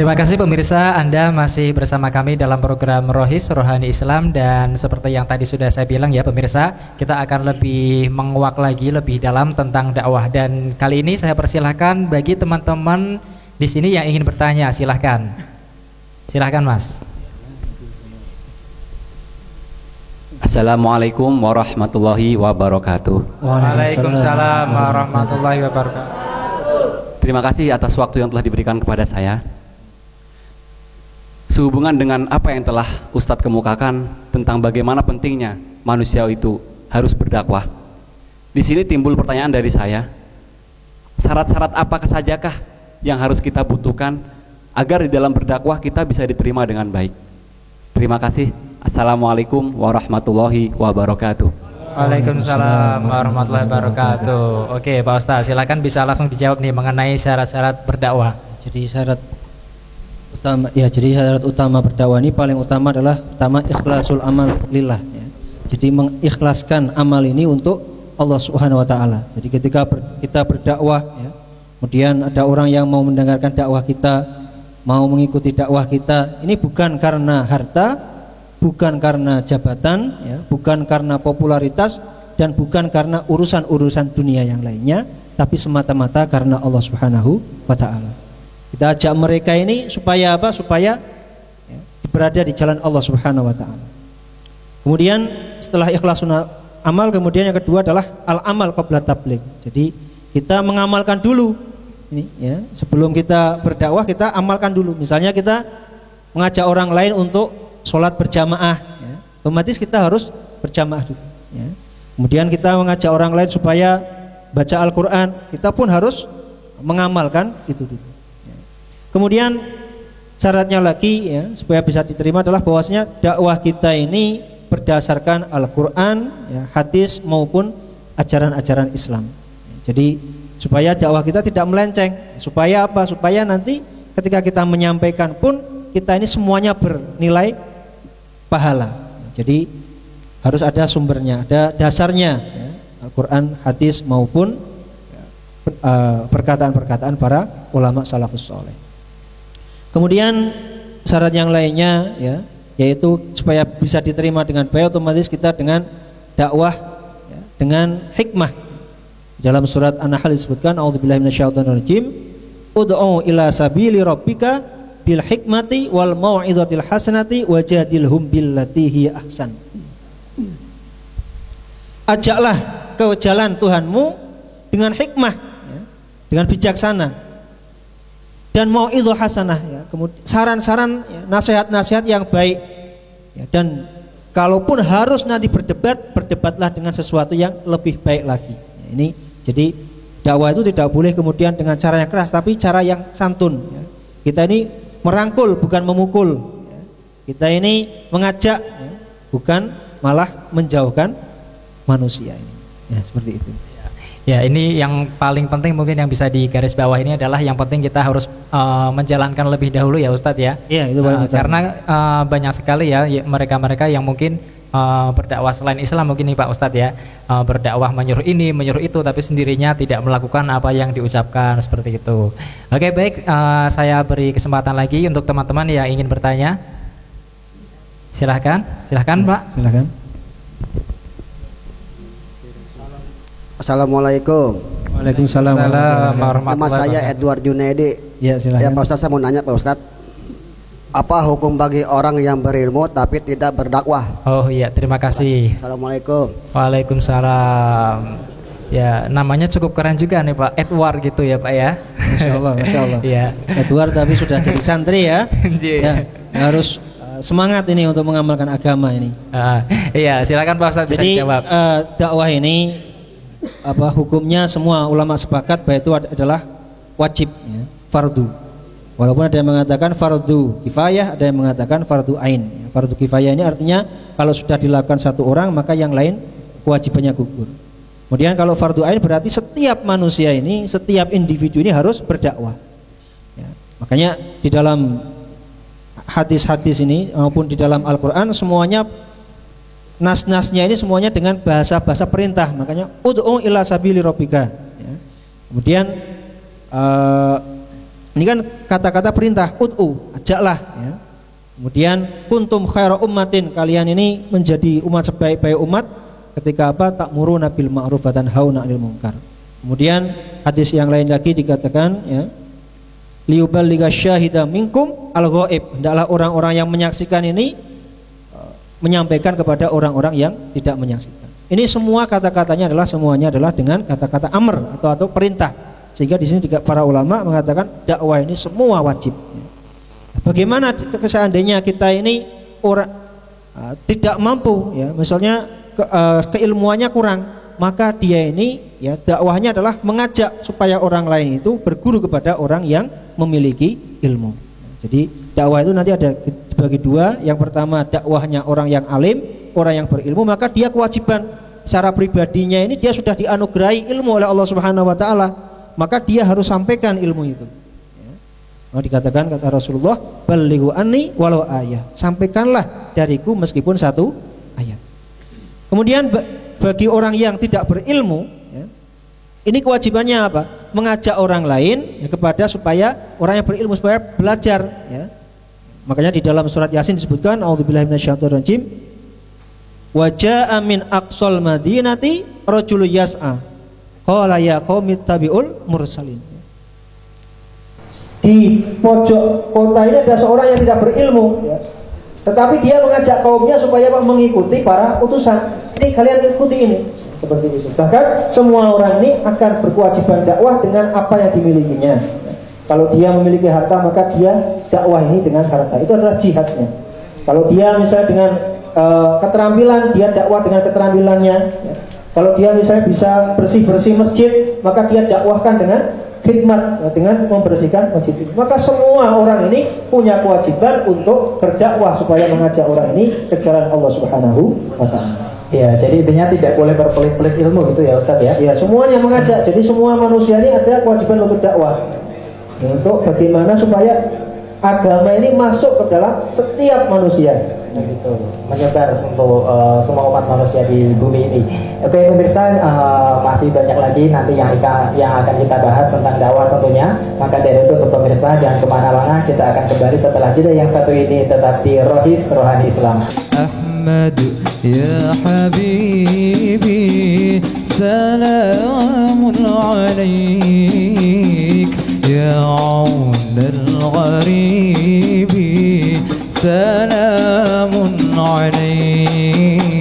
Terima kasih pemirsa, Anda masih bersama kami dalam program Rohis Rohani Islam. Dan seperti yang tadi sudah saya bilang ya pemirsa, kita akan lebih menguak lagi lebih dalam tentang dakwah. Dan kali ini saya persilahkan bagi teman-teman di sini yang ingin bertanya, silahkan. Silahkan Mas. Assalamualaikum warahmatullahi wabarakatuh. Waalaikumsalam warahmatullahi wabarakatuh. Terima kasih atas waktu yang telah diberikan kepada saya. Sehubungan dengan apa yang telah Ustadz kemukakan tentang bagaimana pentingnya manusia itu harus berdakwah, di sini timbul pertanyaan dari saya, syarat-syarat apakah sajakah yang harus kita butuhkan agar di dalam berdakwah kita bisa diterima dengan baik? Terima kasih. Assalamualaikum warahmatullahi wabarakatuh. Waalaikumsalam warahmatullahi wabarakatuh. Oke Pak Ustadz, silakan bisa langsung dijawab nih mengenai syarat-syarat berdakwah. Jadi syarat utama berdakwah ini paling utama adalah ikhlasul amal lillah ya. Jadi mengikhlaskan amal ini untuk Allah Subhanahu wa taala. Jadi ketika kita berdakwah ya, kemudian ada orang yang mau mendengarkan dakwah kita, mau mengikuti dakwah kita, ini bukan karena harta, bukan karena jabatan ya, bukan karena popularitas, dan bukan karena urusan-urusan dunia yang lainnya, tapi semata-mata karena Allah Subhanahu wa taala. Kita ajak mereka ini supaya apa? Supaya ya, berada di jalan Allah Subhanahu wa taala. Kemudian setelah ikhlasun amal, kemudian yang kedua adalah al-amal qabla tabligh. Jadi kita mengamalkan dulu ini ya, sebelum kita berdakwah kita amalkan dulu. Misalnya kita mengajak orang lain untuk sholat berjamaah ya, otomatis kita harus berjamaah dulu ya. Kemudian kita mengajak orang lain supaya baca Al-Qur'an, kita pun harus mengamalkan itu dulu. Kemudian syaratnya lagi ya, supaya bisa diterima adalah bahwasanya dakwah kita ini berdasarkan Al-Qur'an ya, hadis maupun ajaran-ajaran Islam. Jadi supaya dakwah kita tidak melenceng. Supaya apa? Supaya nanti ketika kita menyampaikan pun kita ini semuanya bernilai pahala. Jadi harus ada sumbernya, ada dasarnya ya, Al-Qur'an, hadis maupun perkataan-perkataan para ulama salafus saleh. Kemudian syarat yang lainnya ya, yaitu supaya bisa diterima dengan baik, otomatis kita dengan dakwah ya, dengan hikmah. Dalam surat An-Nahl disebutkan, a'udzubillahi minasyaitonirrajim, ud'u ila sabili rabbika bil hikmati wal mau'izatil hasanati wajadilhum billati hiya ahsan. Ajaklah ke jalan Tuhanmu dengan hikmah ya, dengan bijaksana dan mau'izah hasanah ya, kemudian saran-saran ya, nasihat-nasihat yang baik ya, dan kalaupun harus nanti berdebat, berdebatlah dengan sesuatu yang lebih baik lagi ya, ini jadi dakwah itu tidak boleh kemudian dengan cara yang keras, tapi cara yang santun ya. Kita ini merangkul bukan memukul ya. Kita ini mengajak ya, bukan malah menjauhkan manusia ini ya, seperti itu. Ya, ini yang paling penting mungkin yang bisa digaris bawah ini adalah yang penting kita harus menjalankan lebih dahulu ya Ustadz ya. Iya, itu paling utama. Karena banyak sekali ya mereka-mereka yang mungkin berdakwah selain Islam mungkin nih Pak Ustadz ya, berdakwah menyuruh ini, menyuruh itu, tapi sendirinya tidak melakukan apa yang diucapkan seperti itu. Oke baik, saya beri kesempatan lagi untuk teman-teman yang ingin bertanya. Silahkan Pak. Silahkan. Assalamualaikum. Waalaikumsalam. Nama saya Edward Junaidi. Ya, silakan. Ya Pak Ustadz, saya mau nanya Pak Ustadz, apa hukum bagi orang yang berilmu tapi tidak berdakwah? Oh iya, terima kasih. Assalamualaikum. Waalaikumsalam. Ya, namanya cukup keren juga nih Pak, Edward gitu ya Pak ya. Masya Allah. Ya. Edward tapi sudah jadi santri ya. Ya, harus semangat ini untuk mengamalkan agama ini. Iya, silakan Pak Ustadz bisa dijawab. Dakwah ini hukumnya semua ulama sepakat bahwa itu adalah wajib ya, fardu. Walaupun ada yang mengatakan fardu kifayah, ada yang mengatakan fardu ain. Fardu kifayah ini artinya kalau sudah dilakukan satu orang maka yang lain kewajibannya gugur. Kemudian kalau fardu ain berarti setiap manusia ini, setiap individu ini harus berdakwah ya. Makanya di dalam hadis-hadis ini maupun di dalam Al-Quran semuanya nas-nasnya ini semuanya dengan bahasa-bahasa perintah. Makanya ud'u ila sabili rabbika ya. Kemudian Ini kan kata-kata perintah, ud'u, ajaklah ya. Kemudian kuntum khaira ummatin, kalian ini menjadi umat sebaik-baik umat ketika apa? Ta'muruna bil ma'ruf wa tanhauna 'anil munkar. Kemudian hadis yang lain lagi dikatakan ya, liyuballigha syahida minkum al-ghaib, hendaklah orang-orang yang menyaksikan ini menyampaikan kepada orang-orang yang tidak menyaksikan. Ini semua kata-katanya adalah semuanya adalah dengan kata-kata amr atau perintah. Sehingga di sini juga para ulama mengatakan dakwah ini semua wajib. Bagaimana seandainya kita ini orang tidak mampu ya, misalnya keilmuannya kurang, maka dia ini ya dakwahnya adalah mengajak supaya orang lain itu berguru kepada orang yang memiliki ilmu. Jadi dakwah itu nanti ada bagi dua. Yang pertama dakwahnya orang yang alim, orang yang berilmu, maka dia kewajiban secara pribadinya ini dia sudah dianugerahi ilmu oleh Allah Subhanahu wa taala, maka dia harus sampaikan ilmu itu. Nah, dikatakan kata Rasulullah, balighu anni walau ayah, sampaikanlah dariku meskipun satu ayat. Kemudian bagi orang yang tidak berilmu ya, ini kewajibannya apa? Mengajak orang lain ya, kepada supaya orang yang berilmu supaya belajar ya. Makanya di dalam surat Yasin disebutkan a'udzubillahi minasyaitonirrajim, wa jaa'a min aqsal madinati rajulun yas'a qala ya qaumi tabi'ul mursalin. Di pojok kota ini ada seorang yang tidak berilmu ya, tetapi dia mengajak kaumnya supaya mengikuti para utusan. Ini kalian ikuti ini, seperti itu. Bahkan semua orang ini akan berkewajiban dakwah dengan apa yang dimilikinya. Kalau dia memiliki harta, maka dia dakwah ini dengan harta. Itu adalah jihadnya. Kalau dia misalnya dengan keterampilan, dia dakwah dengan keterampilannya ya. Kalau dia misalnya bisa bersih-bersih masjid, maka dia dakwahkan dengan khidmat ya, dengan membersihkan masjid itu. Maka semua orang ini punya kewajiban untuk berdakwah supaya mengajak orang ini ke jalan Allah Subhanahu wa taala. Ya, jadi intinya tidak boleh berpelit-pelit ilmu gitu ya Ustaz ya. Ya, semuanya mengajak. Jadi semua manusia ini ada kewajiban untuk dakwah. Ya, untuk bagaimana supaya agama ini masuk ke dalam setiap manusia. Begitu, menyebar untuk semua umat manusia di bumi ini. Oke pemirsa, masih banyak lagi nanti yang akan kita bahas tentang dakwah tentunya. Maka dari itu untuk pemirsa jangan kemana-mana, kita akan kembali setelah jeda yang satu ini tetap di Rohis Rohani Islam. Ahmad ya habibi salamun alaik ya aunal gharibi salamun alaik